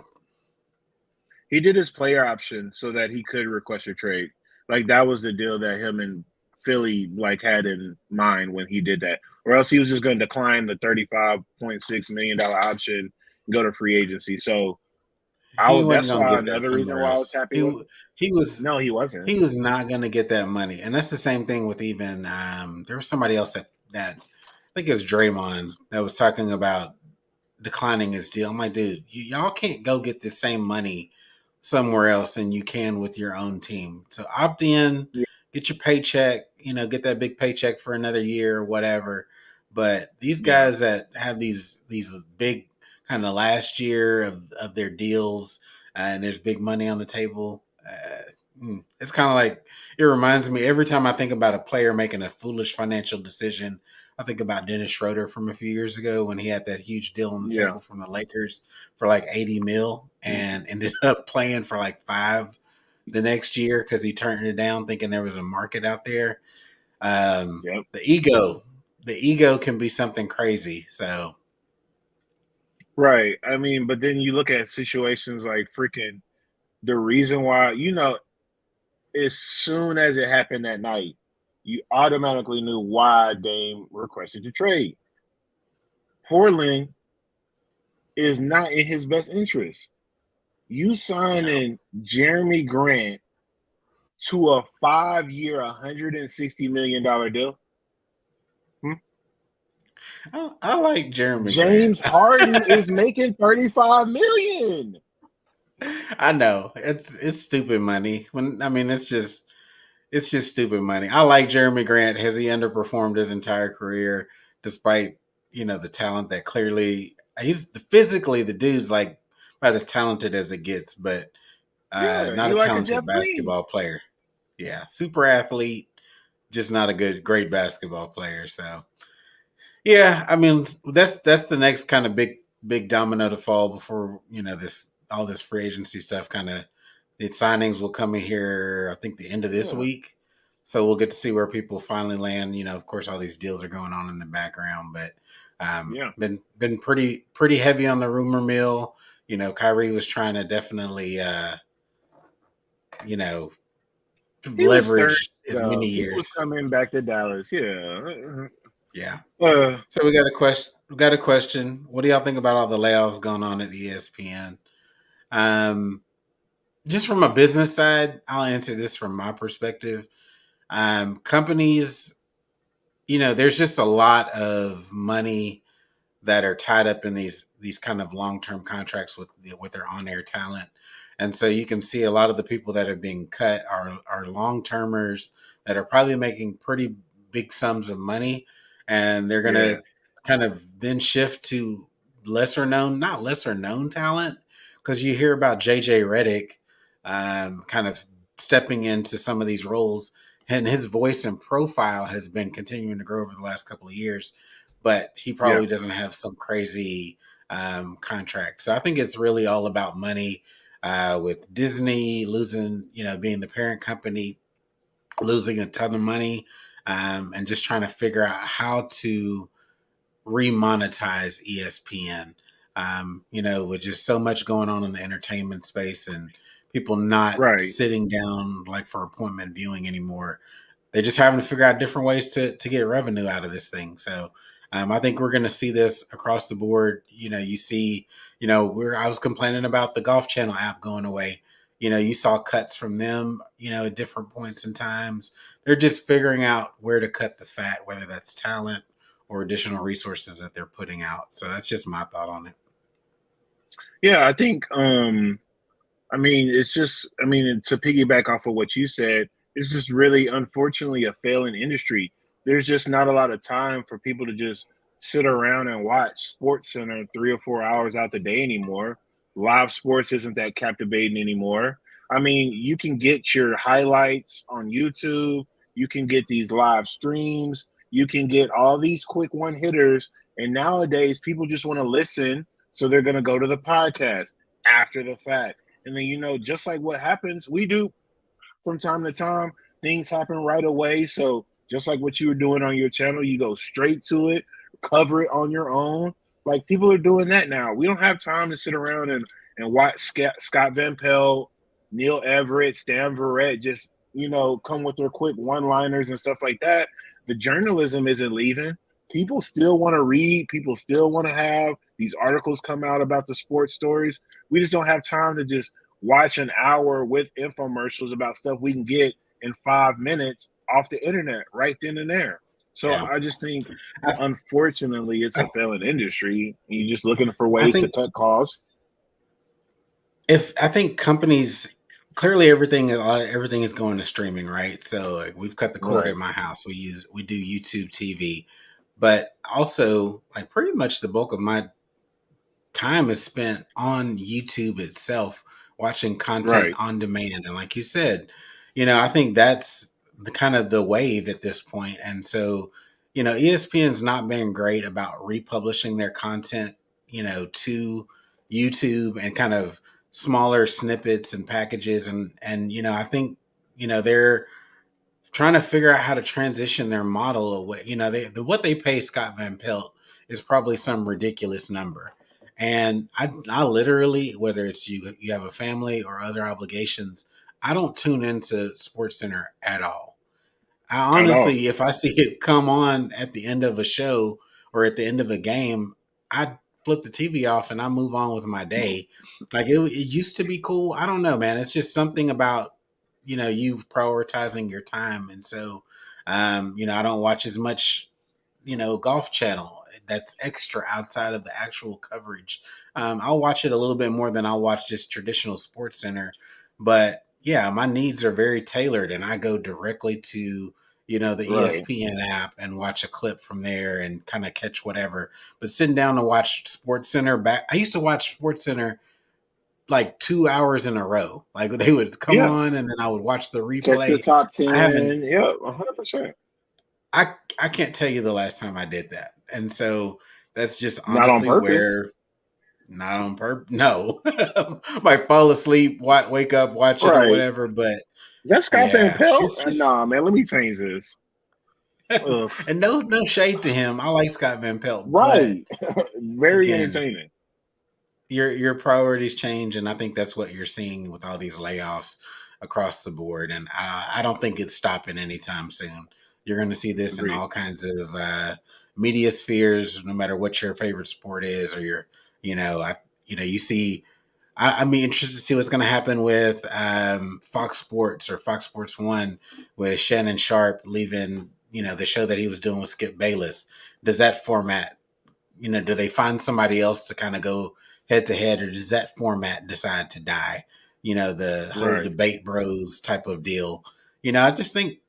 [SPEAKER 2] he did his player option so that he could request a trade. Like that was the deal that him and Philly like had in mind when he did that, or else he was just going to decline the $35.6 million option and go to free agency. So
[SPEAKER 1] He wasn't
[SPEAKER 2] That's
[SPEAKER 1] gonna
[SPEAKER 2] why
[SPEAKER 1] get that
[SPEAKER 2] another reason
[SPEAKER 1] somewhere
[SPEAKER 2] why I was
[SPEAKER 1] else.
[SPEAKER 2] happy with.
[SPEAKER 1] He was
[SPEAKER 2] No, he wasn't.
[SPEAKER 1] he was not gonna get that money, and that's the same thing with even there was somebody else that I think it was Draymond that was talking about declining his deal. I'm like, dude, y'all can't go get the same money somewhere else than you can with your own team. So opt in,
[SPEAKER 2] Yeah,
[SPEAKER 1] get your paycheck, get that big paycheck for another year or whatever. But these
[SPEAKER 2] yeah,
[SPEAKER 1] guys that have these big kind of last year of their deals and there's big money on the table. It's kind of like it reminds me every time I think about a player making a foolish financial decision. I think about Dennis Schroeder from a few years ago when he had that huge deal on the
[SPEAKER 2] yeah.
[SPEAKER 1] table from the Lakers for like 80 mil
[SPEAKER 2] Mhm.
[SPEAKER 1] and ended up playing for like five the next year because he turned it down thinking there was a market out there.
[SPEAKER 2] Yep.
[SPEAKER 1] The ego can be something crazy. So
[SPEAKER 2] Right. I mean, but then you look at situations like freaking the reason why, as soon as it happened that night, you automatically knew why Dame requested to trade. Portland is not in his best interest. You
[SPEAKER 1] no,
[SPEAKER 2] signing Jeremy Grant to a 5 year, $160 million deal. Hmm?
[SPEAKER 1] I like Jeremy Grant.
[SPEAKER 2] James Harden is making 35 million.
[SPEAKER 1] I know it's stupid money. When I mean it's just stupid money. I like Jeremy Grant. Has he underperformed his entire career despite the talent that clearly he's physically the dude's like about as talented as it gets, but
[SPEAKER 2] Yeah,
[SPEAKER 1] not
[SPEAKER 2] he
[SPEAKER 1] a
[SPEAKER 2] like a Jeff
[SPEAKER 1] talented
[SPEAKER 2] Green.
[SPEAKER 1] basketball player. Yeah, super athlete, just not a great basketball player. So yeah, I mean that's the next kind of big domino to fall before this all this free agency stuff kind of the signings will come in here. I think the end of this
[SPEAKER 2] Yeah,
[SPEAKER 1] week, so we'll get to see where people finally land. Of course, all these deals are going on in the background, but
[SPEAKER 2] yeah.
[SPEAKER 1] been pretty heavy on the rumor mill. Kyrie was trying to definitely you know
[SPEAKER 2] He was stirring
[SPEAKER 1] leverage
[SPEAKER 2] it
[SPEAKER 1] his many
[SPEAKER 2] up. He was
[SPEAKER 1] years.
[SPEAKER 2] coming back to Dallas. Yeah.
[SPEAKER 1] Yeah.
[SPEAKER 2] Uh,
[SPEAKER 1] So we got a question. We got a question. What do y'all think about all the layoffs going on at ESPN? Um, just from a business side, I'll answer this from my perspective. Companies, there's just a lot of money that are tied up in these kind of long term contracts with their on air talent, and so you can see a lot of the people that are being cut are long termers that are probably making pretty big sums of money, and they're
[SPEAKER 2] yeah,
[SPEAKER 1] gonna kind of then shift to not lesser known talent because you hear about JJ Redick kind of stepping into some of these roles, and his voice and profile has been continuing to grow over the last couple of years, but he
[SPEAKER 2] yeah.
[SPEAKER 1] probably doesn't have some crazy contract. So I think it's really all about money. With Disney losing, being the parent company, losing a ton of money, and just trying to figure out how to remonetize ESPN. With just so much going on in the entertainment space and people not
[SPEAKER 2] Right.
[SPEAKER 1] sitting down like for appointment viewing anymore, they're just having to figure out different ways to get revenue out of this thing. So I think we're going to see this across the board. You see, where I was complaining about the Golf Channel app going away. You saw cuts from them. At different points in times, they're just figuring out where to cut the fat, whether that's talent or additional resources that they're putting out. So that's just my thought on it.
[SPEAKER 2] Yeah, I think I mean, it's just, I mean, to piggyback off of what you said, it's just really, unfortunately, a failing industry. There's just not a lot of time for people to just sit around and watch Sports Center 3 or 4 hours out the day anymore. Live sports isn't that captivating anymore. I mean, you can get your highlights on YouTube. You can get these live streams. You can get all these quick one hitters. And nowadays, people just want to listen. So they're going to go to the podcast after the fact. And then, just like what happens, we do from time to time, things happen right away. So just like what you were doing on your channel, you go straight to it, cover it on your own. Like people are doing that now. We don't have time to sit around and watch Scott Van Pelt, Neil Everett, Stan Verrett come with their quick one-liners and stuff like that. The journalism isn't leaving. people still want to read. People still want to have these articles come out about the sports stories. We just don't have time to just watch an hour with infomercials about stuff we can get in 5 minutes off the internet right then and there. So
[SPEAKER 1] Yeah.
[SPEAKER 2] I just think,
[SPEAKER 1] I,
[SPEAKER 2] unfortunately, it's a
[SPEAKER 1] I,
[SPEAKER 2] failing industry. You're just looking for
[SPEAKER 1] I
[SPEAKER 2] ways to
[SPEAKER 1] think
[SPEAKER 2] cut costs.
[SPEAKER 1] if I think companies clearly everything is going to streaming, right? So like we've cut the cord
[SPEAKER 2] Right,
[SPEAKER 1] at my house. We do YouTube TV, but also like pretty much the bulk of my time is spent on YouTube itself, watching content
[SPEAKER 2] right,
[SPEAKER 1] on demand. And like you said, I think that's the kind of the wave at this point. And so, ESPN's not been great about republishing their content, to YouTube and kind of smaller snippets and packages. And I think, they're trying to figure out how to transition their model away. What they pay Scott Van Pelt is probably some ridiculous number. And I literally, whether it's you have a family or other obligations, I don't tune into Sports Center at all. I
[SPEAKER 2] at all.
[SPEAKER 1] honestly, if I see it come on at the end of a show or at the end of a game, I flip the TV off and I move on with my day. Like it used to be cool. I don't know, man. It's just something about you prioritizing your time, and so I don't watch as much Golf Channel that's extra outside of the actual coverage. I'll watch it a little bit more than I'll watch just traditional Sports Center, but yeah, my needs are very tailored, and I go directly to the
[SPEAKER 2] Right.
[SPEAKER 1] ESPN app and watch a clip from there and kind of catch whatever. But sitting down to watch Sports Center I used to watch Sports Center like 2 hours in a row. Like they would come
[SPEAKER 2] Yeah.
[SPEAKER 1] on, and then I would watch the
[SPEAKER 2] Catch the
[SPEAKER 1] replay.
[SPEAKER 2] top
[SPEAKER 1] I haven't.
[SPEAKER 2] 10. Yeah, 100%.
[SPEAKER 1] I can't tell you the last time I did that, and so that's just
[SPEAKER 2] Not on
[SPEAKER 1] honestly
[SPEAKER 2] purpose.
[SPEAKER 1] where not on purpose. No, might fall asleep, wake up, watch it or
[SPEAKER 2] Right.
[SPEAKER 1] whatever. But
[SPEAKER 2] Is that Scott Van
[SPEAKER 1] yeah,
[SPEAKER 2] Pelt?
[SPEAKER 1] it's just
[SPEAKER 2] Nah, man, let me change this. Ugh.
[SPEAKER 1] and no shade to him. I like Scott Van Pelt, but
[SPEAKER 2] Right. Very
[SPEAKER 1] again,
[SPEAKER 2] entertaining.
[SPEAKER 1] your priorities change, and I think that's what you're seeing with all these layoffs across the board. And I don't think it's stopping anytime soon. You're going to see this in
[SPEAKER 2] Agreed.
[SPEAKER 1] all kinds of media spheres, no matter what your favorite sport is, or you see. I'm interested to see what's going to happen with Fox Sports or Fox Sports One with Shannon Sharp leaving. The show that he was doing with Skip Bayless. Does that format do they find somebody else to kind of go head to head, or does that format decide to die? The whole
[SPEAKER 2] Right.
[SPEAKER 1] debate bros type of deal. I just think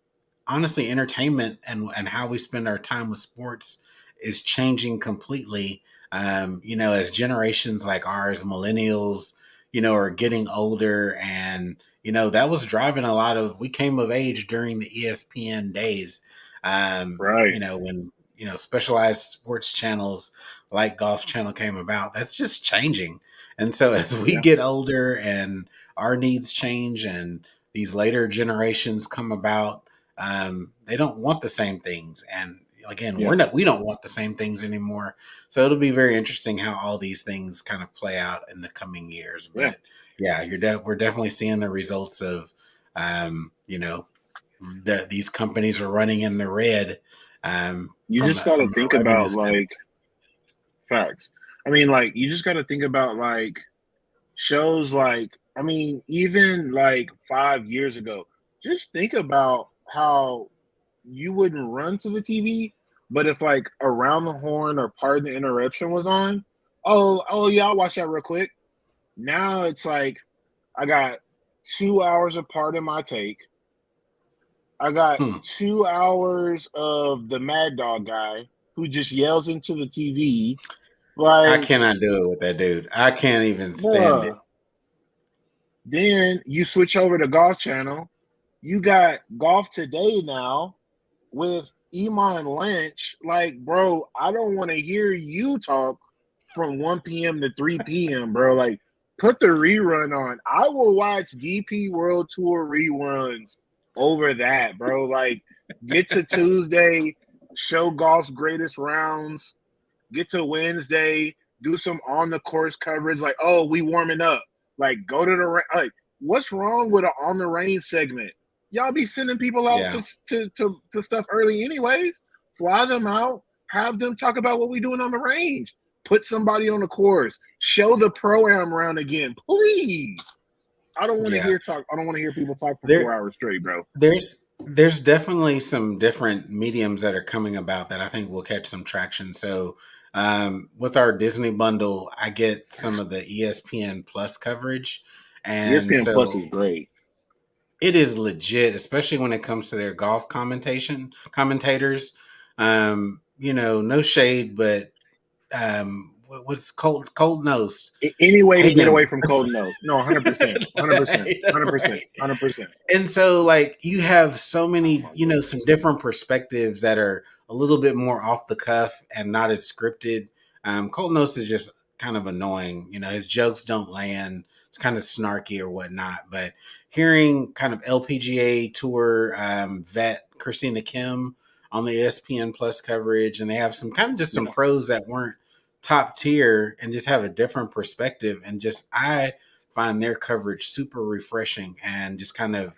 [SPEAKER 1] honestly, entertainment and how we spend our time with sports is changing completely. As generations like ours, millennials, are getting older, and that was driving a lot of. We came of age during the ESPN days.
[SPEAKER 2] Right.
[SPEAKER 1] When specialized sports channels like Golf Channel came about. That's just changing, and so as we
[SPEAKER 2] Yeah.
[SPEAKER 1] get older and our needs change, and these later generations come about, they don't want the same things. And again,
[SPEAKER 2] Yeah.
[SPEAKER 1] we don't want the same things anymore. So it'll be very interesting how all these things kind of play out in the coming years.
[SPEAKER 2] Yeah.
[SPEAKER 1] But yeah, we're definitely seeing the results of, that these companies are running in the red,
[SPEAKER 2] You just got to
[SPEAKER 1] from
[SPEAKER 2] think
[SPEAKER 1] a revenue
[SPEAKER 2] about
[SPEAKER 1] standpoint.
[SPEAKER 2] like facts. I mean, like, you just got to think about like shows like, I mean, even like 5 years ago, just think about how you wouldn't run to the TV, but if like Around the Horn or Pardon the Interruption was on, oh yeah, I'll watch that real quick. Now it's like I got 2 hours of Pardon My Take. I got
[SPEAKER 1] Hmm.
[SPEAKER 2] 2 hours of the Mad Dog guy who just yells into the TV.
[SPEAKER 1] I
[SPEAKER 2] Like,
[SPEAKER 1] cannot do it with that dude. I can't even stand it.
[SPEAKER 2] bruh. Then you switch over to Golf Channel. You got Golf Today now with Iman Lynch. Like, bro, I don't want to hear you talk from 1 p.m. to 3 p.m., bro. Like, put the rerun on. I will watch DP World Tour reruns over that, bro. Like, get to Tuesday, show golf's greatest rounds. Get to Wednesday, do some on the course coverage. Like, oh, we warming up. Like, go to the like. What's wrong with an on the range segment? Y'all be sending people out
[SPEAKER 1] Yeah.
[SPEAKER 2] to stuff early, anyways. Fly them out. Have them talk about what we're doing on the range. Put somebody on the course. Show the pro-am round again, please. I don't want to
[SPEAKER 1] Yeah.
[SPEAKER 2] hear talk. I don't want to hear people talk for
[SPEAKER 1] There
[SPEAKER 2] 4 hours straight, bro.
[SPEAKER 1] there's definitely some different mediums that are coming about that I think will catch some traction. So with our Disney bundle, I get some of the ESPN Plus coverage. And
[SPEAKER 2] ESPN Plus
[SPEAKER 1] so
[SPEAKER 2] is great.
[SPEAKER 1] it is legit, especially when it comes to their golf commentators. No shade, but what's cold nosed.
[SPEAKER 2] Any way to
[SPEAKER 1] Hate
[SPEAKER 2] get away
[SPEAKER 1] him.
[SPEAKER 2] from cold nose. No, 100%. 100%.
[SPEAKER 1] I know,
[SPEAKER 2] 100%.
[SPEAKER 1] right?
[SPEAKER 2] 100%.
[SPEAKER 1] And so, like, you have so
[SPEAKER 2] Oh
[SPEAKER 1] many,
[SPEAKER 2] my
[SPEAKER 1] some
[SPEAKER 2] goodness.
[SPEAKER 1] different perspectives that are a little bit more off the cuff and not as scripted. Cold Nose is just kind of annoying. His jokes don't land. It's kind of snarky or whatnot. But hearing kind of LPGA Tour vet Christina Kim on the ESPN Plus coverage, and they have some kind of just some
[SPEAKER 2] Yeah,
[SPEAKER 1] pros that weren't top tier and just have a different perspective. And just, I find their coverage super refreshing and just kind of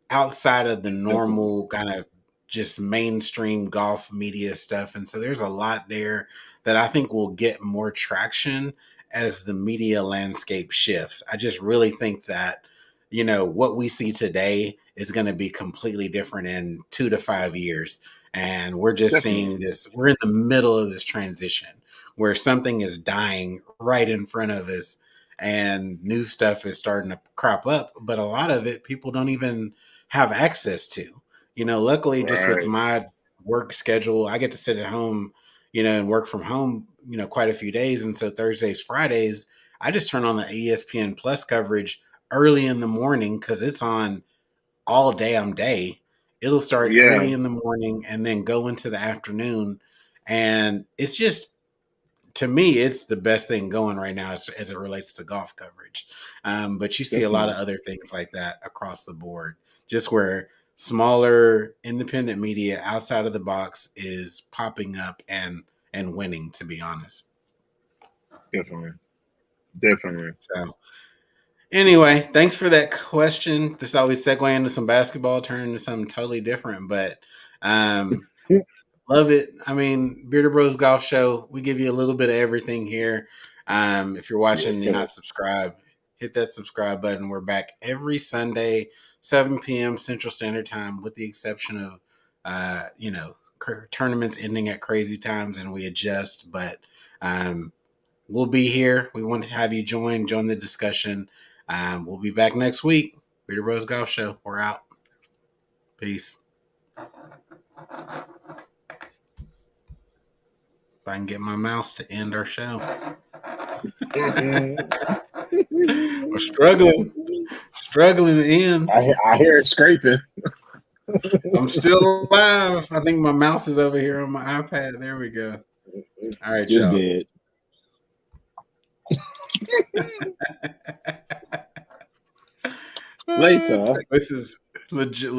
[SPEAKER 1] outside of the
[SPEAKER 2] definitely.
[SPEAKER 1] normal kind of just mainstream golf media stuff. And so there's a lot there that I think will get more traction as the media landscape shifts. I just really think that, what we see today is going to be completely different in 2 to 5 years. And we're just
[SPEAKER 2] Definitely.
[SPEAKER 1] seeing this, we're in the middle of this transition where something is dying right in front of us and new stuff is starting to crop up. But a lot of it, people don't even have access to. Luckily, just with
[SPEAKER 2] Right.
[SPEAKER 1] my work schedule, I get to sit at home, and work from home, quite a few days. And so Thursdays, Fridays, I just turn on the ESPN Plus coverage early in the morning because it's on all damn day. It'll start
[SPEAKER 2] Yeah,
[SPEAKER 1] early in the morning and then go into the afternoon. And it's just, to me, it's the best thing going right now as it relates to golf coverage. But you see a lot of
[SPEAKER 2] definitely.
[SPEAKER 1] other things like that across the board, just where smaller independent media outside of the box is popping up and winning. To be honest,
[SPEAKER 2] Definitely. Definitely.
[SPEAKER 1] so anyway, thanks for that question. This always segue into some basketball, turn into something totally different, but um, love it. I mean, Bearder Bros Golf Show, we give you a little bit of everything here. If you're watching
[SPEAKER 2] Yes,
[SPEAKER 1] and you're
[SPEAKER 2] sir.
[SPEAKER 1] not subscribed, hit that subscribe button. We're back every Sunday, 7 p.m. Central Standard Time, with the exception of, tournaments ending at crazy times and we adjust. But um, we'll be here. We want to have you join the discussion. We'll be back next week. Bearder Bros Golf Show. We're out. Peace. If I can get my mouse to end our show. We're struggling to end.
[SPEAKER 2] I hear it scraping.
[SPEAKER 1] I'm still alive. I think my mouse is over here on my iPad. There we go. All right,
[SPEAKER 2] Just
[SPEAKER 1] y'all.
[SPEAKER 2] did. Later.
[SPEAKER 1] This is legit.